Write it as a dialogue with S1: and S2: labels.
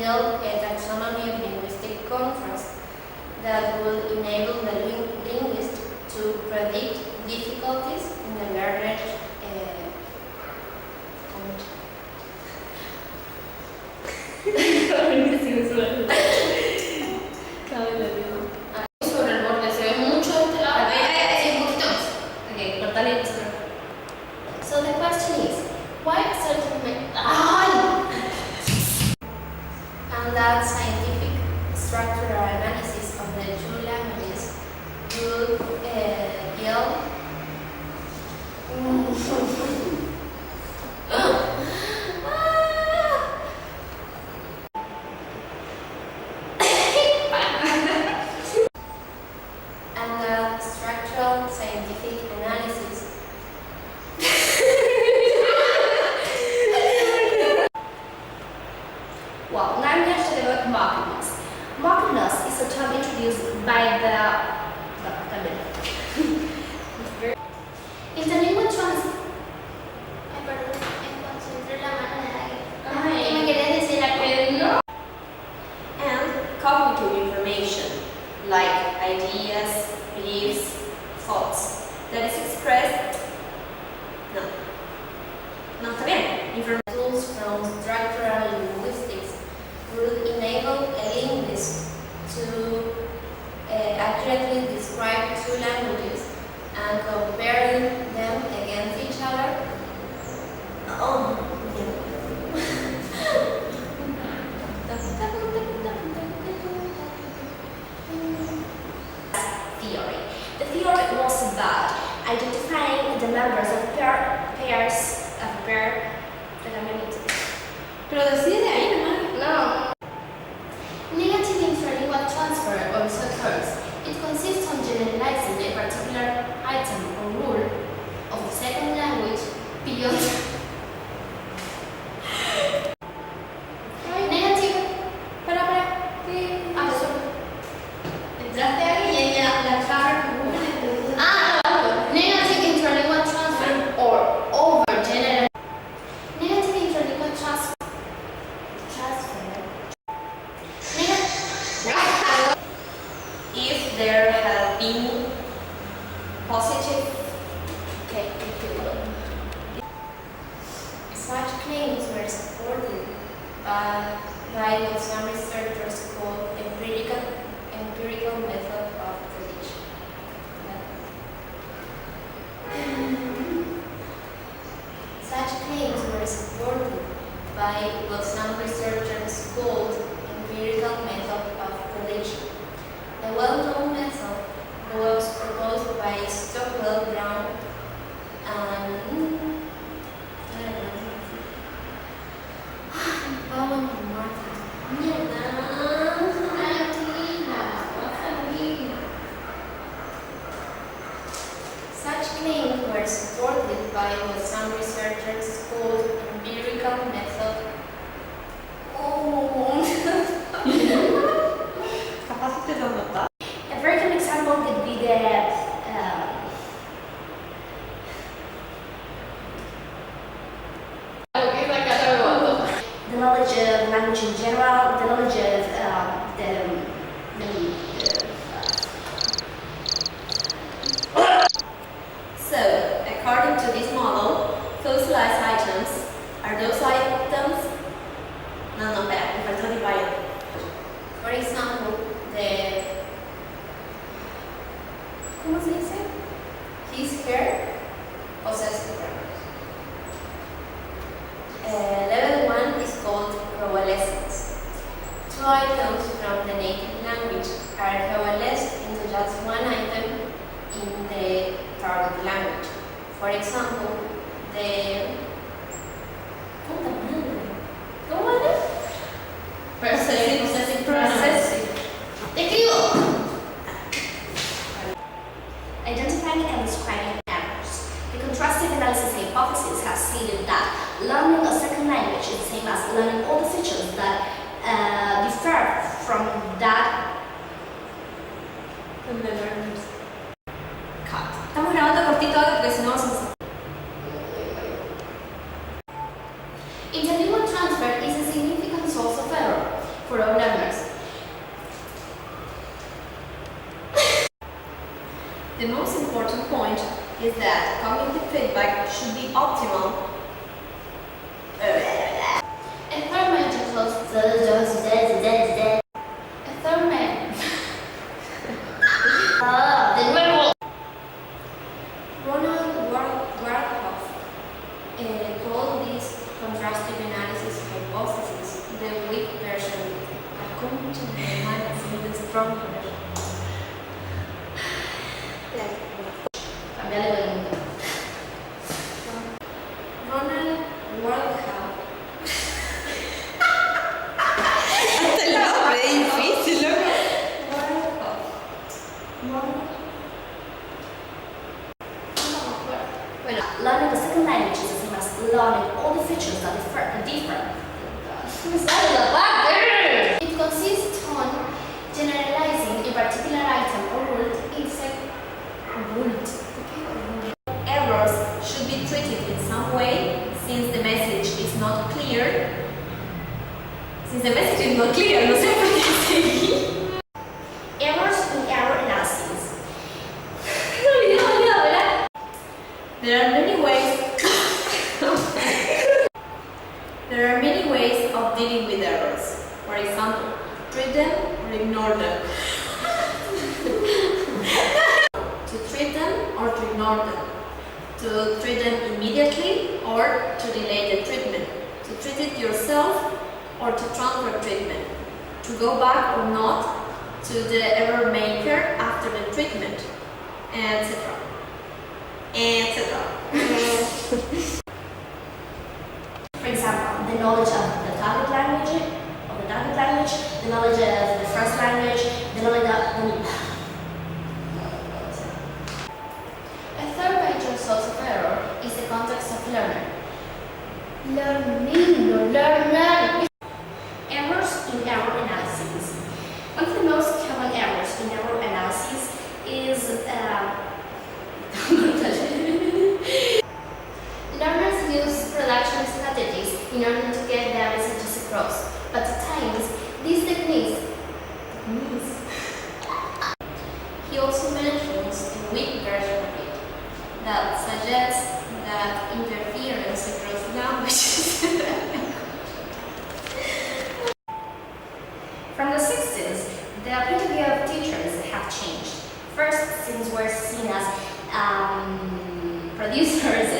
S1: build a taxonomy of linguistic contrast that will enable the linguist to predict difficulties in the learned sobre el borde, se ve mucho de este lado. Sí, un poquito más. Ok, cortale. So the question is, why certain and that scientific structural analysis of the two languages would yield and that structural scientific analysis
S2: Well, now I'm going to talk about markedness. Markedness is a term introduced by the
S1: in the language Ay, perdón, encontré la mano de alguien.
S2: Ay.
S1: ¿Qué me querías decir algo?
S2: and cognitive information like ideas, beliefs, thoughts that is expressed. No, está bien.
S1: Tools from structural linguistics would enable a linguist to accurately describe two languages and compare them against each other.
S2: Theory. The theory was about identifying the members of pairs of a pair.
S1: Pero decide ahí nomás.
S2: No.
S1: Negative intralingual transfer also occurs. It consists on generalizing a particular item or rule of the second language beyond. Negative. Para. Sí. Absurdo. Entraste ahí y ella la trajo. Negative intralingual transfer or over general. Negative intralingual transfer.
S2: If there have been positive.
S1: Such claims were supported by what some researchers call empirical method of prediction. Such claims were supported by what some researchers called empirical method of prediction. The well-known method was proposed by Stockwell, Brown, and Such claims were supported by what some researchers called empirical method.
S2: A very good example could be the knowledge of language in general, the knowledge of So, according to this model, fossilized items are those items. No, me faltó divide.
S1: For example, ¿cómo se dice? His hair possessed grammars. Level 1 is called coalescence. Two items from the native language are coalesced into just one item in the target language. For example, ¿Cómo era?
S2: Processing. Identifying and describing errors. The contrastive analysis hypothesis has stated that learning a second language is the same as learning all the features that differ from that
S1: From the learners.
S2: cut. Estamos grabando cortito porque si no vamos a...
S1: Interlingual transfer is a significant source of error.
S2: for our learners.
S1: The most important point is that cognitive feedback should be optimal.
S2: A third major
S1: Ronald Warhoff called this contrastive analysis hypothesis the weak version, according to the magazine The Strong Version.
S2: Cambiale el mundo.
S1: Ronald Warhoff.
S3: Hasta el nombre es difícil, loco.
S2: Bueno, learning a second language is the same as learning all the features that differ. It consists on generalizing a particular item or word
S1: Errors should be treated in some way since the message is not clear. No sé por qué seguí.
S2: Errors in error analysis.
S1: There are many ways of dealing with errors. For example, treat them or ignore them. To treat them or to ignore them. To treat them immediately or to delay the treatment. To treat it yourself or to transfer treatment. To go back or not to the error maker after the treatment, etc.
S2: For example, the knowledge of the target language, the knowledge of the first language, the knowledge of A third major source of error is the context of learner. Errors in error analysis. One of the most common errors in error analysis is learners use production strategies in order to get their messages across, but at times these techniques.
S1: He also mentions a weak version of it that suggests that interference across languages.
S2: From the 60s, the point of view of teachers have changed. First, since we're seen as producers